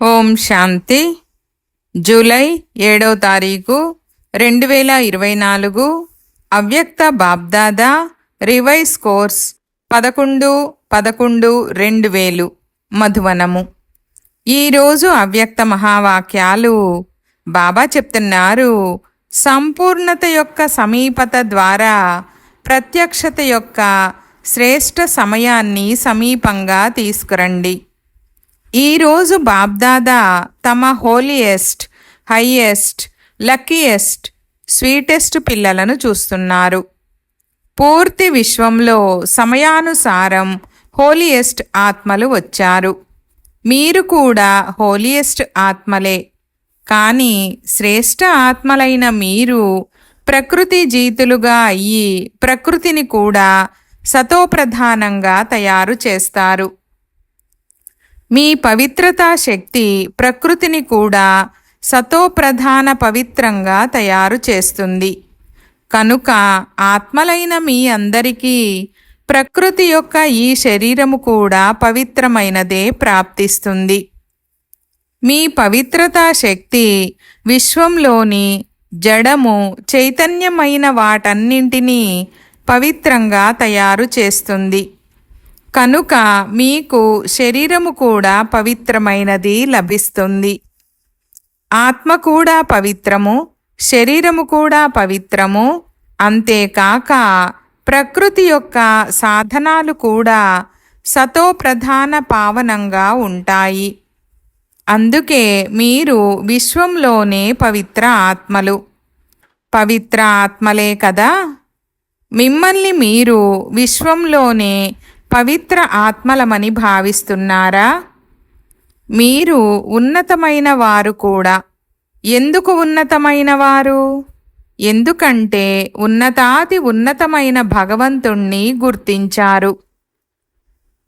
ఓం శాంతి. July 7వ తారీఖు 2024. అవ్యక్త బాబ్దాదా రివైజ్ కోర్స్ 11-11-2000 మధువనము. ఈరోజు అవ్యక్త మహావాక్యాలు బాబా చెప్తున్నారు. సంపూర్ణత యొక్క సమీపత ద్వారా ప్రత్యక్షత యొక్క శ్రేష్ఠ సమయాన్ని సమీపంగా తీసుకురండి. ఈరోజు బాబ్దాదా తమ హోలియెస్ట్, హైయెస్ట్, లక్కీయెస్ట్, స్వీటెస్ట్ పిల్లలను చూస్తున్నారు. పూర్తి విశ్వంలో సమయానుసారం హోలియెస్ట్ ఆత్మలు వచ్చారు. మీరు కూడా హోలియెస్ట్ ఆత్మలే. కానీ శ్రేష్ఠ ఆత్మలైన మీరు ప్రకృతి జీతులుగా అయ్యి ప్రకృతిని కూడా సతోప్రధానంగా తయారు చేస్తారు. మీ పవిత్రతా శక్తి ప్రకృతిని కూడా సతోప్రధాన పవిత్రంగా తయారు చేస్తుంది. కనుక ఆత్మలైన మీ అందరికీ ప్రకృతి యొక్క ఈ శరీరము కూడా పవిత్రమైనదే ప్రాప్తిస్తుంది. మీ పవిత్రతా శక్తి విశ్వంలోని జడము, చైతన్యమైన వాటన్నింటినీ పవిత్రంగా తయారు చేస్తుంది. కనుక మీకు శరీరము కూడా పవిత్రమైనది లభిస్తుంది. ఆత్మ కూడా పవిత్రము, శరీరము కూడా పవిత్రము. అంతేకాక ప్రకృతి యొక్క సాధనాలు కూడా సతోప్రధాన పావనంగా ఉంటాయి. అందుకే మీరు విశ్వంలోనే పవిత్ర ఆత్మలు. పవిత్ర ఆత్మలే కదా. మిమ్మల్ని మీరు విశ్వంలోనే పవిత్ర ఆత్మలమని భావిస్తున్నారా? మీరు ఉన్నతమైన వారు కూడా. ఎందుకు ఉన్నతమైన వారు? ఎందుకంటే ఉన్నతాతి ఉన్నతమైన భగవంతుణ్ణి గుర్తించారు.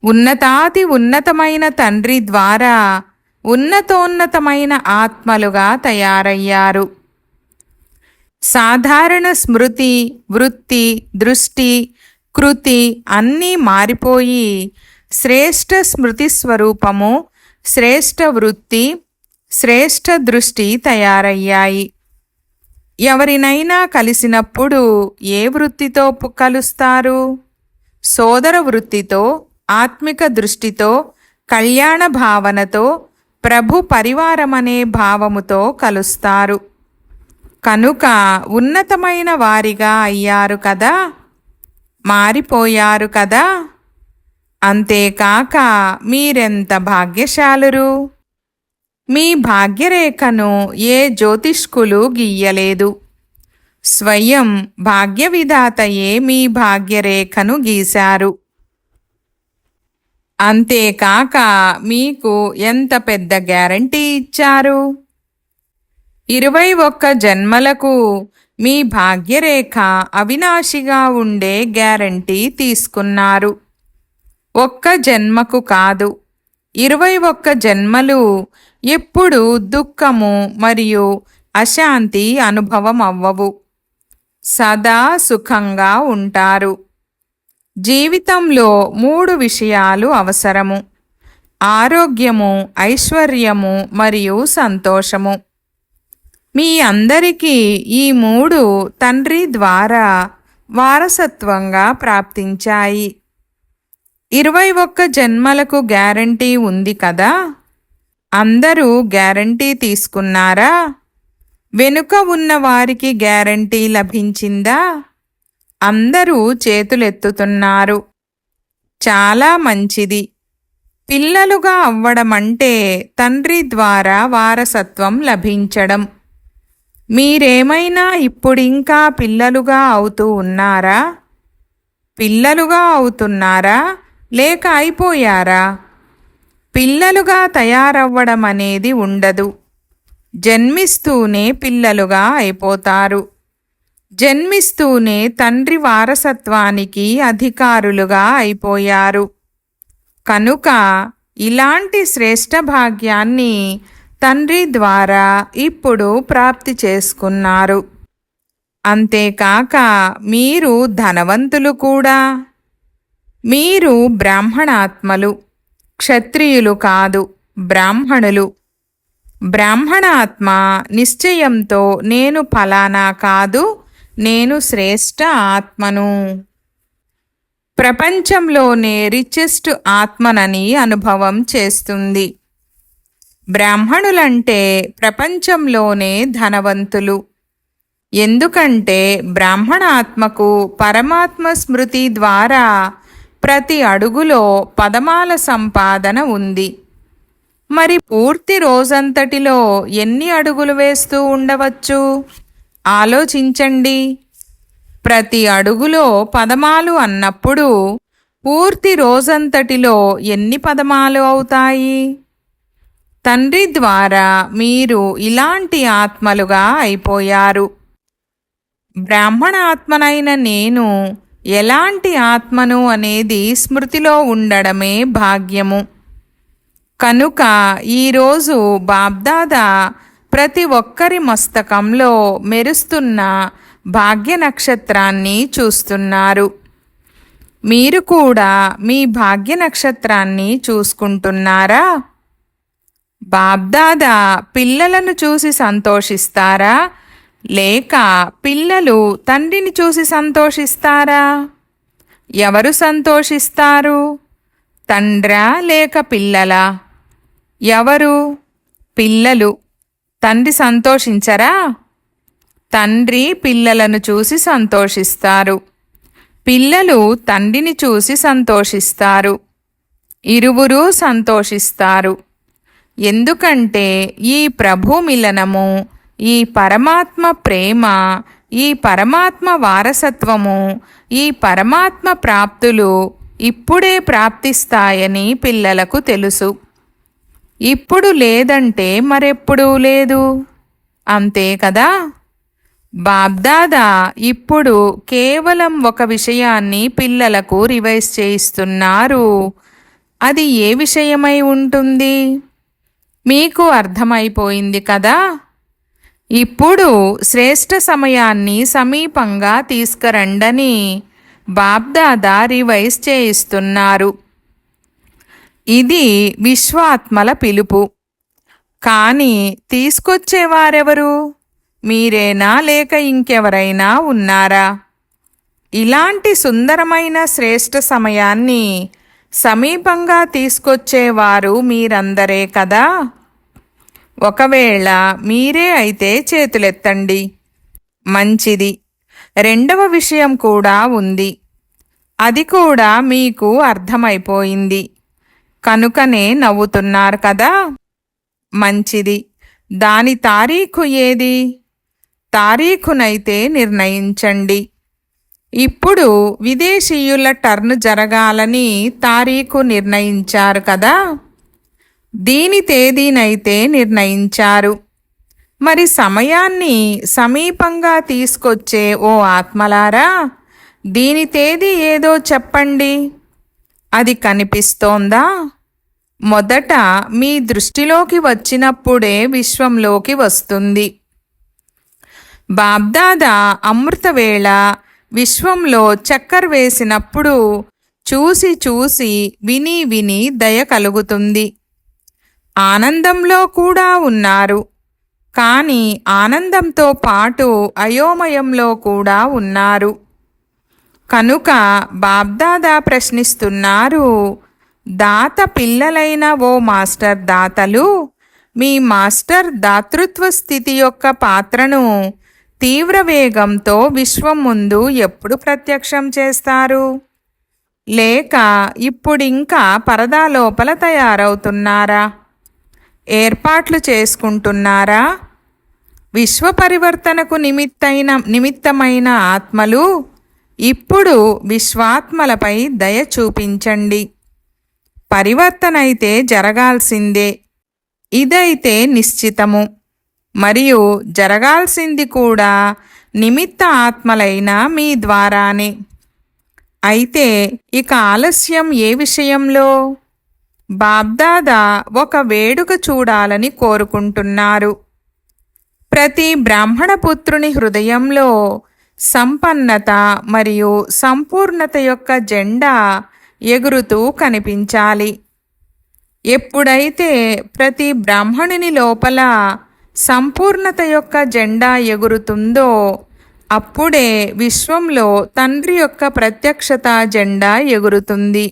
ఉన్నతాతి ఉన్నతమైన తండ్రి ద్వారా ఉన్నతోన్నతమైన ఆత్మలుగా తయారయ్యారు. సాధారణ స్మృతి, వృత్తి, దృష్టి, కృతి అన్నీ మారిపోయి శ్రేష్ఠ స్మృతి స్వరూపము, శ్రేష్ఠ వృత్తి, శ్రేష్ఠ దృష్టి తయారయ్యాయి. ఎవరినైనా కలిసినప్పుడు ఏ వృత్తితో కలుస్తారు? సోదర వృత్తితో, ఆత్మిక దృష్టితో, కళ్యాణ భావనతో, ప్రభు పరివారమనే భావముతో కలుస్తారు. కనుక ఉన్నతమైన వారిగా అయ్యారు కదా, మారిపోయారు కదా. అంతేకాక మీరెంత భాగ్యశాలురు. మీ భాగ్యరేఖను ఏ జ్యోతిష్కులు గీయలేదు. స్వయం భాగ్య విధాతయే మీ భాగ్యరేఖను గీశారు. అంతేకాక మీకు ఎంత పెద్ద గ్యారంటీ ఇచ్చారు. 21 జన్మలకు మీ భాగ్యరేఖ అవినాశిగా ఉండే గ్యారంటీ తీసుకున్నారు. ఒక్క జన్మకు కాదు, 21 జన్మలు ఎప్పుడు దుఃఖము మరియు అశాంతి అనుభవం అవ్వవు. సదా సుఖంగా ఉంటారు. జీవితంలో 3 విషయాలు అవసరము: ఆరోగ్యము, ఐశ్వర్యము మరియు సంతోషము. మీ అందరికీ ఈ 3 తండ్రి ద్వారా వారసత్వంగా ప్రాప్తించాయి. 21 జన్మలకు గ్యారంటీ ఉంది కదా. అందరూ గ్యారంటీ తీసుకున్నారా? వెనుక ఉన్న వారికి గ్యారంటీ లభించిందా? అందరూ చేతులెత్తుతున్నారు. చాలా మంచిది. పిల్లలుగా అవ్వడమంటే తండ్రి ద్వారా వారసత్వం లభించడం. మీరేమైనా ఇప్పుడింకా పిల్లలుగా అవుతూ ఉన్నారా? పిల్లలుగా అవుతున్నారా లేక అయిపోయారా? పిల్లలుగా తయారవ్వడం అనేది ఉండదు. జన్మిస్తూనే పిల్లలుగా అయిపోతారు. జన్మిస్తూనే తండ్రి వారసత్వానికి అధికారులుగా అయిపోయారు. కనుక ఇలాంటి శ్రేష్ఠ భాగ్యాన్ని తండ్రి ద్వారా ఇప్పుడు ప్రాప్తి చేసుకున్నారు. అంతేకాక మీరు ధనవంతులు కూడా. మీరు బ్రాహ్మణాత్మలు, క్షత్రియులు కాదు, బ్రాహ్మణులు. బ్రాహ్మణాత్మ నిశ్చయంతో నేను ఫలానా కాదు, నేను శ్రేష్ఠ ఆత్మను, ప్రపంచంలోనే రిచెస్ట్ ఆత్మనని అనుభవం చేస్తుంది. బ్రాహ్మణులంటే ప్రపంచంలోనే ధనవంతులు. ఎందుకంటే బ్రాహ్మణాత్మకు పరమాత్మ స్మృతి ద్వారా ప్రతి అడుగులో పదమాల సంపాదన ఉంది. మరి పూర్తి రోజంతటిలో ఎన్ని అడుగులు వేస్తూ ఉండవచ్చు? ఆలోచించండి. ప్రతి అడుగులో పదమాలు అన్నప్పుడు పూర్తి రోజంతటిలో ఎన్ని పదమాలు అవుతాయి? తండ్రి ద్వారా మీరు ఇలాంటి ఆత్మలుగా అయిపోయారు. బ్రాహ్మణాత్మనైన నేను ఎలాంటి ఆత్మను అనేది స్మృతిలో ఉండడమే భాగ్యము. కనుక ఈరోజు బాబ్దాదా ప్రతి ఒక్కరి మస్తకంలో మెరుస్తున్న భాగ్య నక్షత్రాన్ని చూస్తున్నారు. మీరు కూడా మీ భాగ్య నక్షత్రాన్ని చూసుకుంటున్నారా? బాబ్దాదా పిల్లలను చూసి సంతోషిస్తారా, లేక పిల్లలు తండ్రిని చూసి సంతోషిస్తారా? ఎవరు సంతోషిస్తారు? తండ్రా లేక పిల్లలా? ఎవరు? పిల్లలు. తండ్రి సంతోషించరా? తండ్రి పిల్లలను చూసి సంతోషిస్తారు. పిల్లలు తండ్రిని చూసి సంతోషిస్తారు. ఇరువురూ సంతోషిస్తారు. ఎందుకంటే ఈ ప్రభు మిలనము, ఈ పరమాత్మ ప్రేమ, ఈ పరమాత్మ వారసత్వము, ఈ పరమాత్మ ప్రాప్తులు ఇప్పుడే ప్రాప్తిస్తాయని పిల్లలకు తెలుసు. ఇప్పుడు లేదంటే మరెప్పుడూ లేదు. అంతే కదా? బాబ్దాదా ఇప్పుడు కేవలం ఒక విషయాన్ని పిల్లలకు రివైజ్ చేయిస్తున్నారు. అది ఏ విషయమై ఉంటుంది? మీకు అర్థమైపోయింది కదా? ఇప్పుడు శ్రేష్ఠ సమయాన్ని సమీపంగా తీసుకురండని బాబ్దాదా రివైజ్ చేయిస్తున్నారు. ఇది విశ్వాత్మల పిలుపు. కానీ తీసుకొచ్చేవారెవరు? మీరేనా లేక ఇంకెవరైనా ఉన్నారా? ఇలాంటి సుందరమైన శ్రేష్ఠ సమయాన్ని సమీపంగా తీసుకొచ్చేవారు మీరందరే కదా? ఒకవేళ మీరే అయితే చేతులెత్తండి. మంచిది. రెండవ విషయం కూడా ఉంది. అది కూడా మీకు అర్థమైపోయింది కనుకనే నవ్వుతున్నారు కదా? మంచిది. దాని తారీఖు ఏది? తారీఖునైతే నిర్ణయించండి. ఇప్పుడు విదేశీయుల టర్న్ జరగాలని తారీఖు నిర్ణయించారు కదా? దీని తేదీనైతే నిర్ణయించారు. మరి సమయాన్ని సమీపంగా తీసుకొచ్చే ఓ ఆత్మలారా, దీని తేదీ ఏదో చెప్పండి. అది కనిపిస్తోందా? మొదట మీ దృష్టిలోకి వచ్చినప్పుడే విశ్వంలోకి వస్తుంది. బాబ్దాదా అమృతవేళ విశ్వంలో చక్కర్ వేసినప్పుడు చూసి చూసి విని విని దయ కలుగుతుంది. ఆనందంలో కూడా ఉన్నారు, కానీ ఆనందంతో పాటు అయోమయంలో కూడా ఉన్నారు. కనుక బాబ్దాదా ప్రశ్నిస్తున్నారు, దాత పిల్లలైన ఓ మాస్టర్ దాతలు, మీ మాస్టర్ దాతృత్వ స్థితి యొక్క పాత్రను తీవ్ర వేగంతో విశ్వం ముందు ఎప్పుడు ప్రత్యక్షం చేస్తారు? లేక ఇప్పుడింకా పరదా లోపల తయారవుతున్నారా? ఏర్పాట్లు చేసుకుంటున్నారా? విశ్వ పరివర్తనకు నిమిత్తమైన ఆత్మలు ఇప్పుడు విశ్వాత్మలపై దయ చూపించండి. పరివర్తన అయితే జరగాల్సిందే. ఇదైతే నిశ్చితము. మరియు జరగాల్సింది కూడా నిమిత్త ఆత్మలైన మీ ద్వారానే. అయితే ఇక ఆలస్యం ఏ విషయంలో? బాబ్దాదా ఒక వేడుక చూడాలని కోరుకుంటున్నారు. ప్రతి బ్రాహ్మణ పుత్రుని హృదయంలో సంపన్నత మరియు సంపూర్ణత యొక్క జెండా ఎగురుతూ కనిపించాలి. ఎప్పుడైతే ప్రతి బ్రాహ్మణుని లోపల సంపూర్ణత యొక్క జెండా ఎగురుతుందో అప్పుడే విశ్వంలో తండ్రి యొక్క ప్రత్యక్షత జెండా ఎగురుతుంది.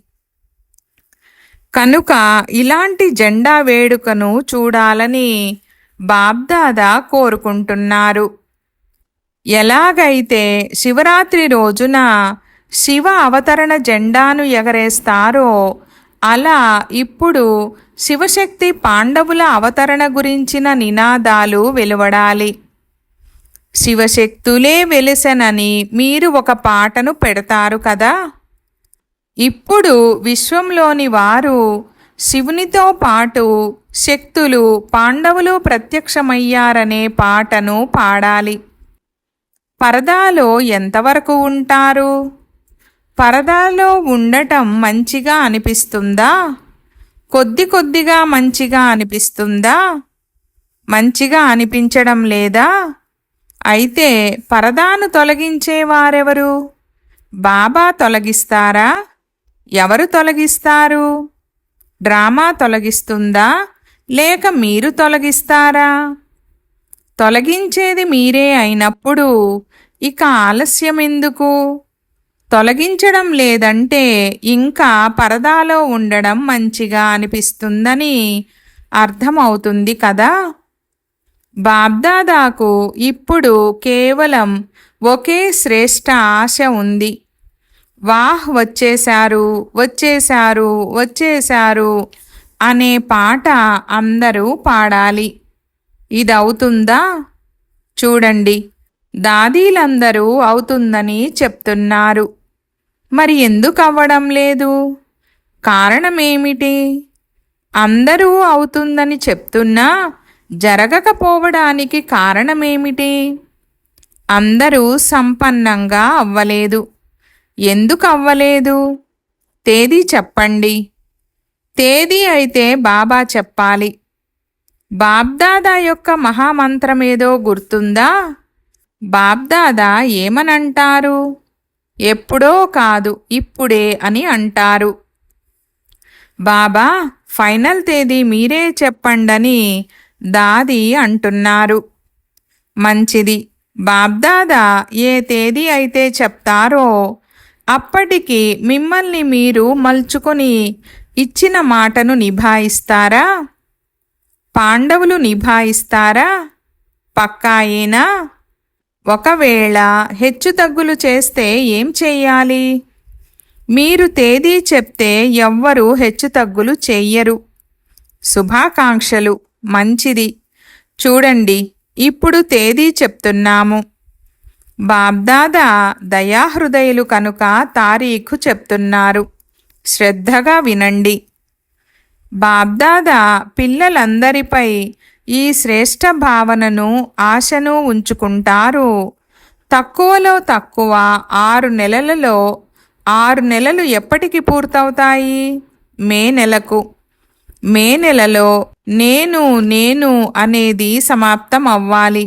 కనుక ఇలాంటి జెండా వేడుకను చూడాలని బాబ్దాదా కోరుకుంటున్నారు. ఎలాగైతే శివరాత్రి రోజున శివ అవతరణ జెండాను ఎగరేస్తారో అలా ఇప్పుడు శివశక్తి పాండవుల అవతరణ గురించిన నినాదాలు వెలువడాలి. శివశక్తులే వెలిసెనని మీరు ఒక పాటను పెడతారు కదా. ఇప్పుడు విశ్వంలోని వారు శివునితో పాటు శక్తులు పాండవులు ప్రత్యక్షమయ్యారనే పాటను పాడాలి. పరదాలో ఎంతవరకు ఉంటారు? పరదాలో ఉండటం మంచిగా అనిపిస్తుందా? కొద్ది కొద్దిగా మంచిగా అనిపిస్తుందా? మంచిగా అనిపించడం లేదా? అయితే పరదాను తొలగించేవారెవరు? బాబా తొలగిస్తారా? ఎవరు తొలగిస్తారు? డ్రామా తొలగిస్తుందా లేక మీరు తొలగిస్తారా? తొలగించేది మీరే అయినప్పుడు ఇక ఆలస్యం ఎందుకు? తొలగించడం లేదంటే ఇంకా పరదాలో ఉండడం మంచిగా అనిపిస్తుందని అర్థమవుతుంది కదా. బాబ్దాదాకు ఇప్పుడు కేవలం ఒకే శ్రేష్ఠ ఆశ ఉంది. వాహ్ వచ్చేశారు వచ్చేశారు వచ్చేశారు అనే పాట అందరూ పాడాలి. ఇదవుతుందా? చూడండి, దాదీలందరూ అవుతుందని చెప్తున్నారు. మరి ఎందుకు అవ్వడం లేదు? కారణమేమిటి? అందరూ అవుతుందని చెప్తున్నా జరగకపోవడానికి కారణమేమిటి? అందరూ సంపన్నంగా అవ్వలేదు. ఎందుకు అవ్వలేదు? తేదీ చెప్పండి. తేదీ అయితే బాబా చెప్పాలి. బాబ్దాదా యొక్క మహామంత్రమేదో గుర్తుందా? బాబ్దాదా ఏమనంటారు? ఎప్పుడో కాదు ఇప్పుడే అని అంటారు. బాబా ఫైనల్ తేదీ మీరే చెప్పండని దాది అంటున్నారు. మంచిది, బాబ్దాదా ఏ తేదీ అయితే చెప్తారో అప్పటికి మిమ్మల్ని మీరు మలుచుకొని ఇచ్చిన మాటను నిభాయిస్తారా? పాండవులు నిభాయిస్తారా? పక్కాయేనా? ఒకవేళ హెచ్చుతగ్గులు చేస్తే ఏం చెయ్యాలి? మీరు తేదీ చెప్తే ఎవ్వరూ హెచ్చుతగ్గులు చెయ్యరు. శుభాకాంక్షలు. మంచిది. చూడండి, ఇప్పుడు తేదీ చెప్తున్నాము. బాబ్దాదా దయాహృదయులు కనుక తారీఖు చెప్తున్నారు. శ్రద్ధగా వినండి. బాబ్దాదా పిల్లలందరిపై ఈ శ్రేష్ఠ భావనను ఆశను ఉంచుకుంటారు. తక్కువలో తక్కువ 6 నెలలలో 6 నెలలు ఎప్పటికి పూర్తవుతాయి? మే నెలకు. మే నెలలో నేను నేను అనేది సమాప్తం అవ్వాలి.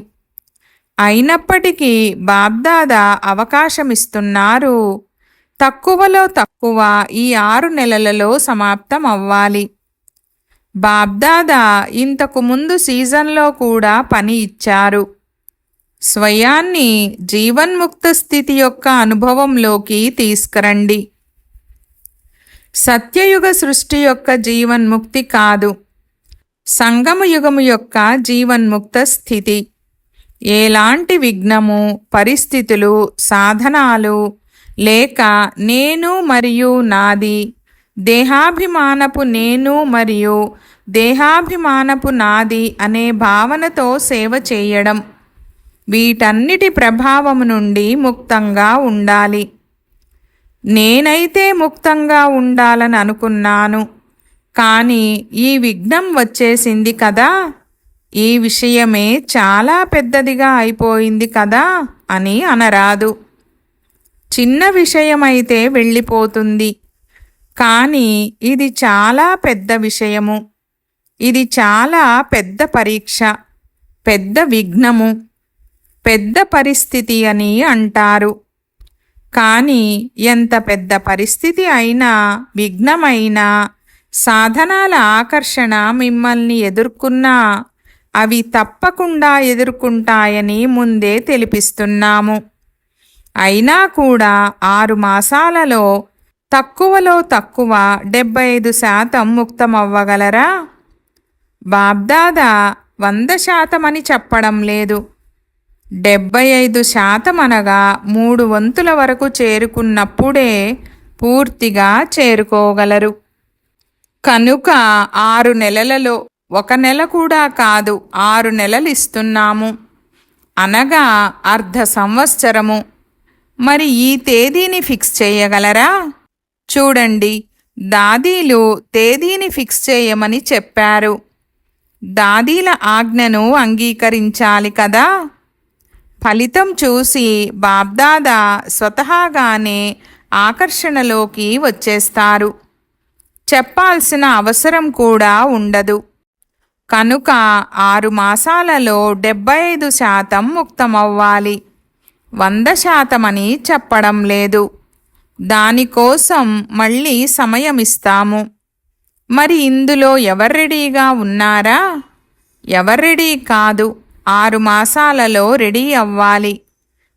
అయినప్పటికీ బాబ్దాదా అవకాశమిస్తున్నారు. తక్కువలో తక్కువ ఈ 6 నెలలలో సమాప్తం అవ్వాలి. బాబ్దాదా ఇంతకు ముందు సీజన్లో కూడా పని ఇచ్చారు. స్వయాన్ని జీవన్ముక్త స్థితి యొక్క అనుభవంలోకి తీసుకురండి. సత్యయుగ సృష్టి యొక్క జీవన్ముక్తి కాదు, సంగమయుగము యొక్క జీవన్ముక్త స్థితి. ఎలాంటి విఘ్నము, పరిస్థితులు, సాధనాలు లేక నేను మరియు నాది, దేహాభిమానపు నేను మరియు దేహాభిమానపు నాది అనే భావనతో సేవ చేయడం, వీటన్నిటి ప్రభావము నుండి ముక్తంగా ఉండాలి. నేనైతే ముక్తంగా ఉండాలని అనుకున్నాను, కానీ ఈ విఘ్నం వచ్చేసింది కదా, ఈ విషయమే చాలా పెద్దదిగా అయిపోయింది కదా అని అనరాదు. చిన్న విషయమైతే వెళ్ళిపోతుంది, కానీ ఇది చాలా పెద్ద విషయము. ఇది చాలా పెద్ద పరీక్ష, పెద్ద విఘ్నము, పెద్ద పరిస్థితి అని అంటారు. కానీ ఎంత పెద్ద పరిస్థితి అయినా, విఘ్నమైనా సాధనాల ఆకర్షణ మిమ్మల్ని ఎదుర్కొన్నా అవి తప్పకుండా ఎదుర్కొంటాయని ముందే తెలిపిస్తున్నాము. అయినా కూడా 6 మాసాలలో తక్కువలో తక్కువ 75% ముక్తమవ్వగలరా? బాబ్దాదా 100% అని చెప్పడం లేదు. 75% అనగా 3 వంతుల వరకు చేరుకున్నప్పుడే పూర్తిగా చేరుకోగలరు. కనుక 6 నెలలలో 1 నెల కూడా కాదు, 6 నెలలు ఇస్తున్నాము, అనగా అర్ధ సంవత్సరము. మరి ఈ తేదీని ఫిక్స్ చేయగలరా? చూడండి, దాదీలు తేదీని ఫిక్స్ చేయమని చెప్పారు. దాదీల ఆజ్ఞను అంగీకరించాలి కదా. ఫలితం చూసి బాబ్దాదా స్వతహాగానే ఆకర్షణలోకి వచ్చేస్తారు. చెప్పాల్సిన అవసరం కూడా ఉండదు. కనుక 6 మాసాలలో 75% ముక్తమవ్వాలి. 100% అని చెప్పడం లేదు. దానికోసం మళ్ళీ సమయం ఇస్తాము. మరి ఇందులో ఎవరు రెడీగా ఉన్నారా? ఎవరు రెడీ కాదు. 6 మాసాలలో రెడీ అవ్వాలి.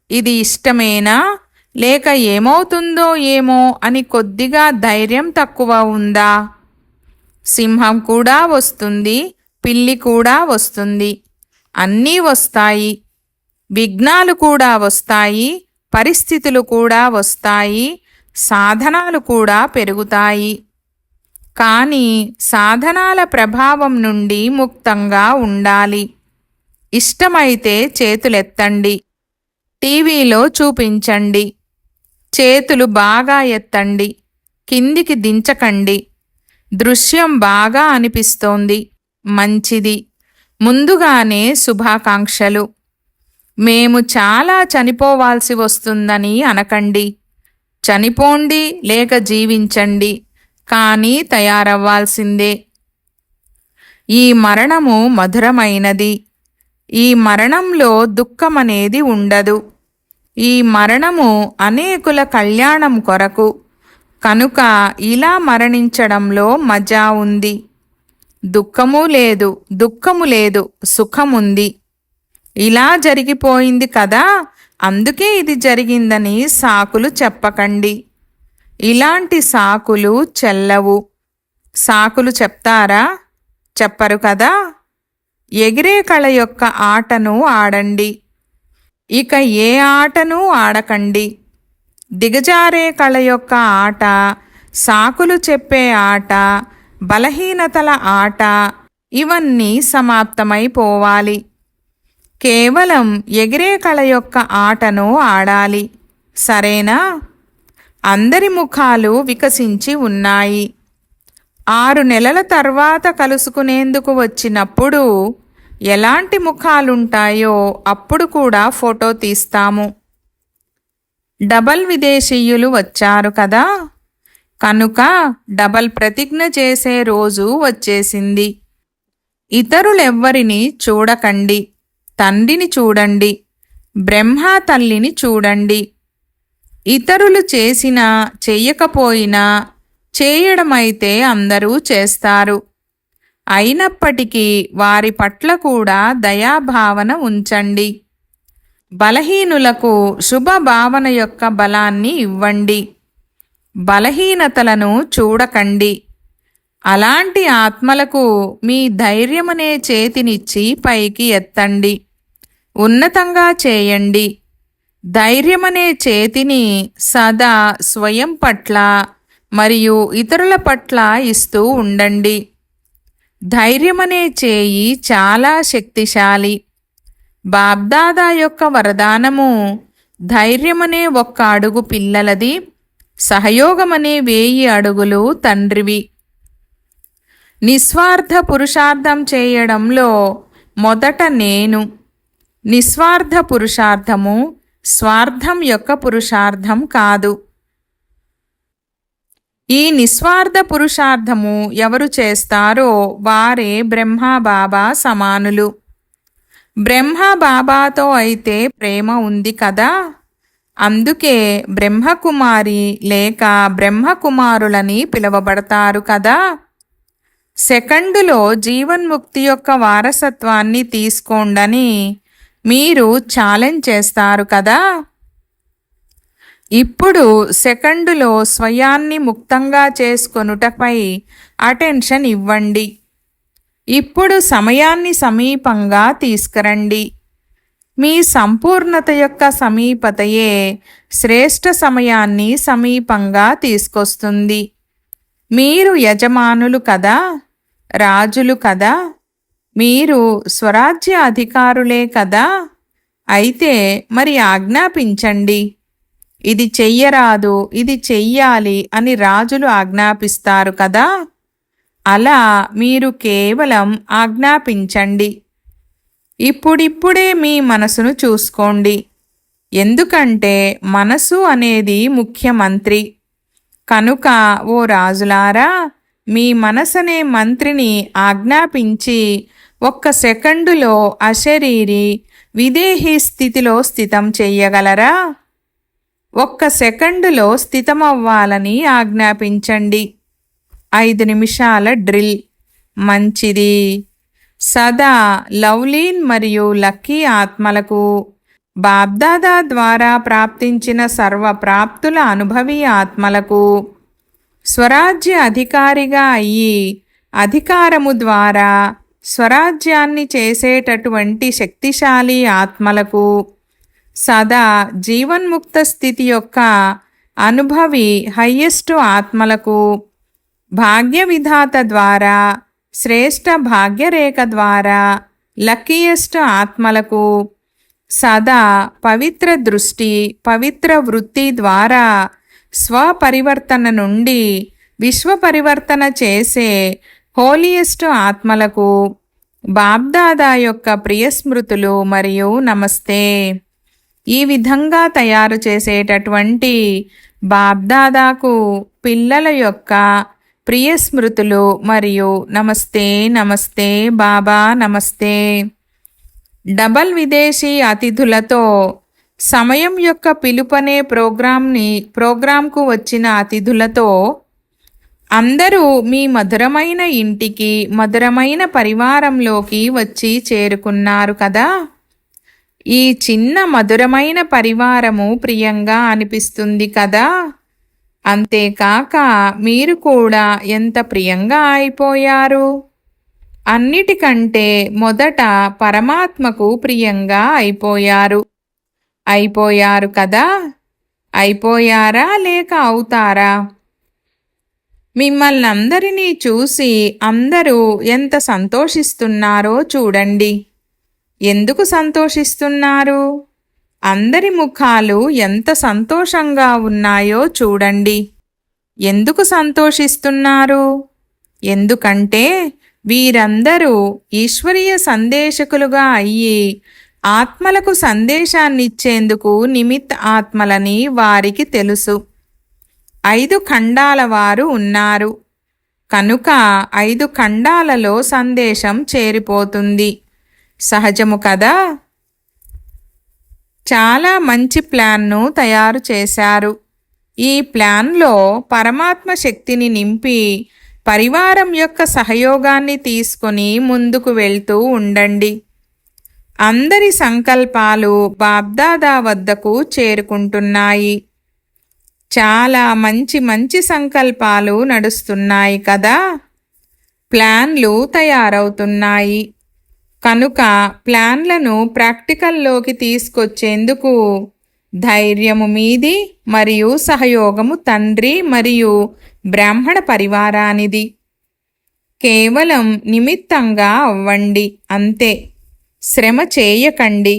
ఇది ఇష్టమేనా, లేక ఏమవుతుందో ఏమో అని కొద్దిగా ధైర్యం తక్కువ ఉందా? సింహం కూడా వస్తుంది, పిల్లి కూడా వస్తుంది, అన్నీ వస్తాయి. విఘ్నాలు కూడా వస్తాయి, పరిస్థితులు కూడా వస్తాయి, సాధనాలు కూడా పెరుగుతాయి. కానీ సాధనాల ప్రభావం నుండి ముక్తంగా ఉండాలి. ఇష్టమైతే చేతులెత్తండి, టీవీలో చూపించండి. చేతులు బాగా ఎత్తండి, కిందికి దించకండి. దృశ్యం బాగా అనిపిస్తోంది, మంచిది. ముందుగానే శుభాకాంక్షలు. మేము చాలా చనిపోవాల్సి వస్తుందని అనకండి. చనిపోండి లేక జీవించండి, కానీ తయారవ్వాల్సిందే. ఈ మరణము మధురమైనది. ఈ మరణంలో దుఃఖమనేది ఉండదు. ఈ మరణము అనేకుల కళ్యాణం కొరకు. కనుక ఇలా మరణించడంలో మజా ఉంది. దుఃఖము లేదు, దుఃఖము లేదు, సుఖముంది. ఇలా జరిగిపోయింది కదా, అందుకే ఇది జరిగిందని సాకులు చెప్పకండి. ఇలాంటి సాకులు చెల్లవు. సాకులు చెప్తారా? చెప్పరు కదా. ఎగిరే కళ యొక్క ఆటను ఆడండి, ఇక ఏ ఆటను ఆడకండి. దిగజారే కళ యొక్క ఆట, సాకులు చెప్పే ఆట, బలహీనతల ఆట, ఇవన్నీ సమాప్తమైపోవాలి. కేవలం ఎగిరే కళ యొక్క ఆటను ఆడాలి. సరేనా? అందరి ముఖాలు వికసించి ఉన్నాయి. 6 నెలల తర్వాత కలుసుకునేందుకు వచ్చినప్పుడు ఎలాంటి ముఖాలుంటాయో అప్పుడు కూడా ఫోటో తీస్తాము. డబల్ విదేశీయులు వచ్చారు కదా, కనుక డబల్ ప్రతిజ్ఞ చేసే రోజు వచ్చేసింది. ఇతరులెవ్వరిని చూడకండి, తండ్రిని చూడండి, బ్రహ్మ తల్లిని చూడండి. ఇతరులు చేసినా చెయ్యకపోయినా చేయడమైతే అందరూ చేస్తారు. అయినప్పటికీ వారి పట్ల కూడా దయాభావన ఉంచండి. బలహీనులకు శుభభావన యొక్క బలాన్ని ఇవ్వండి. బలహీనతలను చూడకండి. అలాంటి ఆత్మలకు మీ ధైర్యమనే చేతినిచ్చి పైకి ఎత్తండి, ఉన్నతంగా చేయండి. ధైర్యమనే చేతిని సదా స్వయం పట్ల మరియు ఇతరుల పట్ల ఇస్తూ ఉండండి. ధైర్యమనే చేయి చాలా శక్తిశాలి. బాబ్దాదా యొక్క వరదానము ధైర్యమనే 1 అడుగు పిల్లలది, సహయోగమనే 1000 అడుగులు తండ్రివి. నిస్వార్థ పురుషార్థం చేయడంలో మొదట నేను. నిస్వార్థ పురుషార్థము స్వార్థం యొక్క పురుషార్థం కాదు. ఈ నిస్వార్థ పురుషార్థము ఎవరు చేస్తారో వారే బ్రహ్మబాబా సమానులు. బ్రహ్మబాబాతో అయితే ప్రేమ ఉంది కదా, అందుకే బ్రహ్మకుమారి లేక బ్రహ్మకుమారులని పిలువబడతారు కదా. సెకండులో జీవన్ముక్తి యొక్క వారసత్వాన్ని తీసుకోండని మీరు ఛాలెంజ్ చేస్తారు కదా. ఇప్పుడు సెకండులో స్వయాన్ని ముక్తంగా చేసుకొనుటపై అటెన్షన్ ఇవ్వండి. ఇప్పుడు సమయాన్ని సమీపంగా తీసుకురండి. మీ సంపూర్ణత యొక్క సమీపతయే శ్రేష్ఠ సమయాన్ని సమీపంగా తీసుకొస్తుంది. మీరు యజమానులు కదా, రాజులు కదా, మీరు స్వరాజ్య అధికారులే కదా. అయితే మరి ఆజ్ఞాపించండి. ఇది చెయ్యరాదు, ఇది చెయ్యాలి అని రాజులు ఆజ్ఞాపిస్తారు కదా. అలా మీరు కేవలం ఆజ్ఞాపించండి. ఇప్పుడిప్పుడే మీ మనసును చూసుకోండి. ఎందుకంటే మనసు అనేది ముఖ్యమంత్రి. కనుక ఓ రాజులారా, మీ మనసనే మంత్రిని ఆజ్ఞాపించి ఒక్క సెకండులో అశరీరి విదేహీ స్థితిలో స్థితం చెయ్యగలరా? ఒక్క సెకండులో స్థితమవ్వాలని ఆజ్ఞాపించండి. 5 నిమిషాల డ్రిల్. మంచిది. సదా లవ్లీన్ మరియు లక్కీ ఆత్మలకు బాబ్దాదా ద్వారా ప్రాప్తించిన సర్వప్రాప్తుల అనుభవీ ఆత్మలకు స్వరాజ్య అధికారిగా అయ్యి అధికారము ద్వారా స్వరాజ్యాన్ని చేసేటటువంటి శక్తిశాలి ఆత్మలకు సదా జీవన్ముక్త స్థితి యొక్క అనుభవి హయ్యెస్ట్ ఆత్మలకు భాగ్య విధాత ద్వారా శ్రేష్ఠ భాగ్యరేఖ ద్వారా లక్కీయెస్ట్ ఆత్మలకు సదా పవిత్ర దృష్టి పవిత్ర వృత్తి ద్వారా స్వపరివర్తన నుండి విశ్వపరివర్తన చేసే హోలియెస్ట్ ఆత్మలకు బాబ్దాదా యొక్క ప్రియస్మృతులు మరియు నమస్తే. ఈ విధంగా తయారు చేసేటటువంటి బాబ్దాదాకు పిల్లల యొక్క ప్రియస్మృతులు మరియు నమస్తే నమస్తే బాబా నమస్తే. డబల్ విదేశీ అతిథులతో సమయం యొక్క పిలుపనే ప్రోగ్రాంకు వచ్చిన అతిథులతో అందరూ మీ మధురమైన ఇంటికి మధురమైన పరివారంలోకి వచ్చి చేరుకున్నారు కదా. ఈ చిన్న మధురమైన పరివారము ప్రియంగా అనిపిస్తుంది కదా. అంతేకాక మీరు కూడా ఎంత ప్రియంగా అయిపోయారు. అన్నిటికంటే మొదట పరమాత్మకు ప్రియంగా అయిపోయారు కదా. అయిపోయారా లేక అవుతారా? మిమ్మల్ని అందరినీ చూసి అందరూ ఎంత సంతోషిస్తున్నారో చూడండి. ఎందుకు సంతోషిస్తున్నారు? అందరి ముఖాలు ఎంత సంతోషంగా ఉన్నాయో చూడండి. ఎందుకు సంతోషిస్తున్నారు? ఎందుకంటే వీరందరూ ఈశ్వరీయ సందేశకులుగా అయ్యి ఆత్మలకు సందేశాన్నిచ్చేందుకు నిమిత్త ఆత్మలని వారికి తెలుసు. 5 ఖండాల వారు ఉన్నారు కనుక 5 ఖండాలలో సందేశం చేరిపోతుంది. సహజము కదా. చాలా మంచి ప్లాన్ను తయారు చేశారు. ఈ ప్లాన్లో పరమాత్మ శక్తిని నింపి పరివారం యొక్క సహయోగాన్ని తీసుకొని ముందుకు వెళ్తూ ఉండండి. అందరి సంకల్పాలు బాబ్దాదా వద్దకు చేరుకుంటున్నాయి. చాలా మంచి మంచి సంకల్పాలు నడుస్తున్నాయి కదా. ప్లాన్లు తయారవుతున్నాయి కనుక ప్లాన్లను ప్రాక్టికల్లోకి తీసుకొచ్చేందుకు ధైర్యము మీది మరియు సహయోగము తండ్రి మరియు బ్రాహ్మణ పరివారానిది. కేవలం నిమిత్తంగా అవ్వండి అంతే. శ్రమ చేయకండి.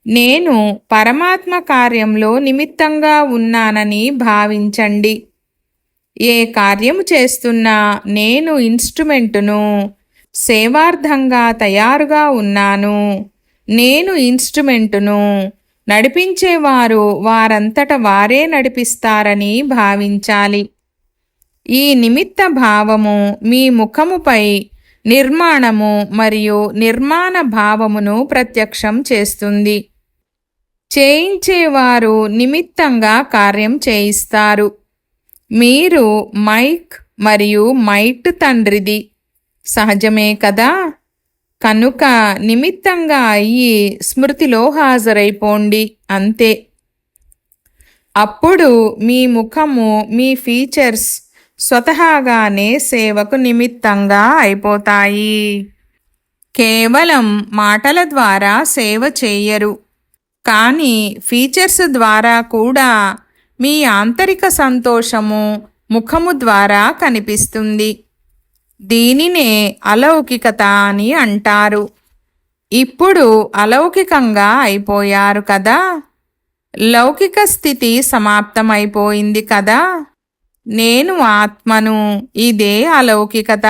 నేను పరమాత్మ కార్యంలో నిమిత్తంగా ఉన్నానని భావించండి. ఏ కార్యము చేస్తున్నా నేను ఇన్స్ట్రుమెంటును, సేవార్థంగా తయారుగా ఉన్నాను. నేను ఇన్స్ట్రుమెంటును, నడిపించేవారు వారంతట వారే నడిపిస్తారని భావించాలి. ఈ నిమిత్త భావము మీ ముఖముపై నిర్మాణము మరియు నిర్మాణ భావమును ప్రత్యక్షం చేస్తుంది. చేయించేవారు నిమిత్తంగా కార్యం చేయిస్తారు. మీరు మైక్ మరియు మైట్ తండ్రిది. సహజమే కదా. కనుక నిమిత్తంగా అయ్యి స్మృతిలో హాజరైపోండి అంతే. అప్పుడు మీ ముఖము, మీ ఫీచర్స్ స్వతహాగానే సేవకు నిమిత్తంగా అయిపోతాయి. కేవలం మాటల ద్వారా సేవ చేయరు, కానీ ఫీచర్స్ ద్వారా కూడా మీ ఆంతరిక సంతోషము ముఖము ద్వారా కనిపిస్తుంది. దీనినే అలౌకికత అని అంటారు. ఇప్పుడు అలౌకికంగా అయిపోయారు కదా. లౌకిక స్థితి సమాప్తమైపోయింది కదా. నేను ఆత్మను, ఇదే అలౌకికత.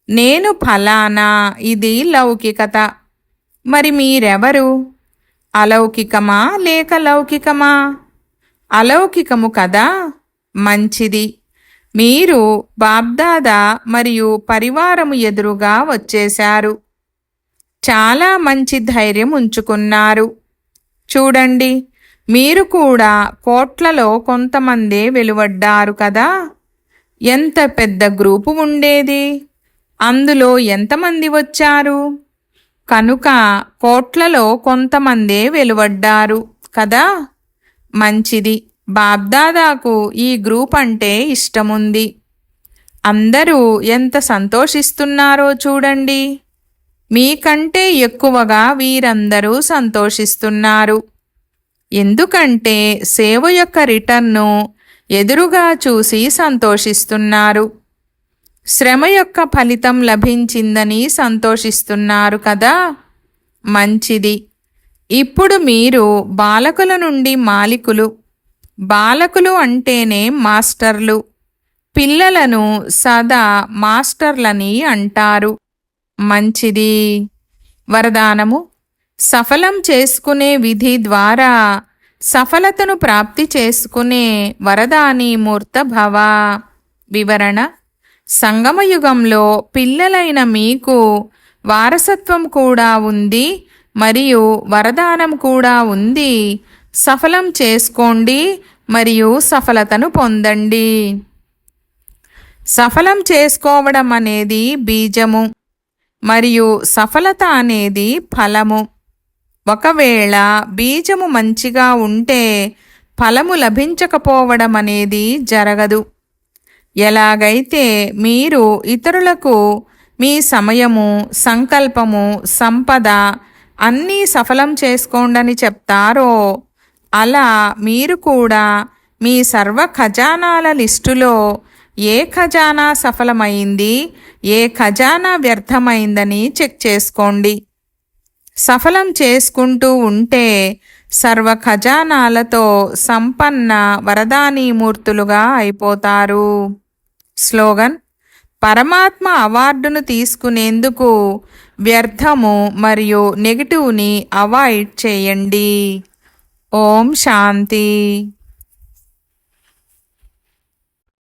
నేను ఫలానా, ఇది లౌకికత. మరి మీరెవరు? అలౌకికమా లేక లౌకికమా? అలౌకికము కదా. మంచిది. మీరు బాబ్దాదా మరియు పరివారము ఎదురుగా వచ్చేశారు. చాలా మంచి ధైర్యం ఉంచుకున్నారు. చూడండి, మీరు కూడా కోట్లలో కొంతమందే వెలువడ్డారు కదా. ఎంత పెద్ద గ్రూపు ఉండేది, అందులో ఎంతమంది వచ్చారు? కనుక కోట్లలో కొంతమందే వెలువడ్డారు కదా. మంచిది. బాబ్దాదాకు ఈ గ్రూప్ అంటే ఇష్టముంది. అందరూ ఎంత సంతోషిస్తున్నారో చూడండి. మీకంటే ఎక్కువగా వీరందరూ సంతోషిస్తున్నారు. ఎందుకంటే సేవ యొక్క రిటర్ను ఎదురుగా చూసి సంతోషిస్తున్నారు. శ్రమ యొక్క ఫలితం లభించిందని సంతోషిస్తున్నారు కదా. మంచిది. ఇప్పుడు మీరు బాలకుల నుండి మాలికులు. బాలకులు అంటేనే మాస్టర్లు. పిల్లలను సదా మాస్టర్లని అంటారు. మంచిది. వరదానము: సఫలం చేసుకునే విధి ద్వారా సఫలతను ప్రాప్తి చేసుకునే వరదాని మూర్త భవ. వివరణ: సంగమయుగంలో పిల్లలైన మీకు వారసత్వం కూడా ఉంది మరియు వరదానం కూడా ఉంది. సఫలం చేసుకోండి మరియు సఫలతను పొందండి. సఫలం చేసుకోవడం అనేది బీజము మరియు సఫలత అనేది ఫలము. ఒకవేళ బీజము మంచిగా ఉంటే ఫలము లభించకపోవడం అనేది జరగదు. ఎలాగైతే మీరు ఇతరులకు మీ సమయము, సంకల్పము, సంపద అన్నీ సఫలం చేసుకోండని చెప్తారో, అలా మీరు కూడా మీ సర్వ ఖజానాల లిస్టులో ఏ ఖజానా సఫలమైంది, ఏ ఖజానా వ్యర్థమైందని చెక్ చేసుకోండి. సఫలం చేసుకుంటూ ఉంటే సర్వ ఖజానాలతో సంపన్న వరదానీమూర్తులుగా అయిపోతారు. స్లోగన్: పరమాత్మ అవార్డును తీసుకునేందుకు వ్యర్థము మరియు నెగిటివ్ని అవాయిడ్ చేయండి. ఓం శాంతి.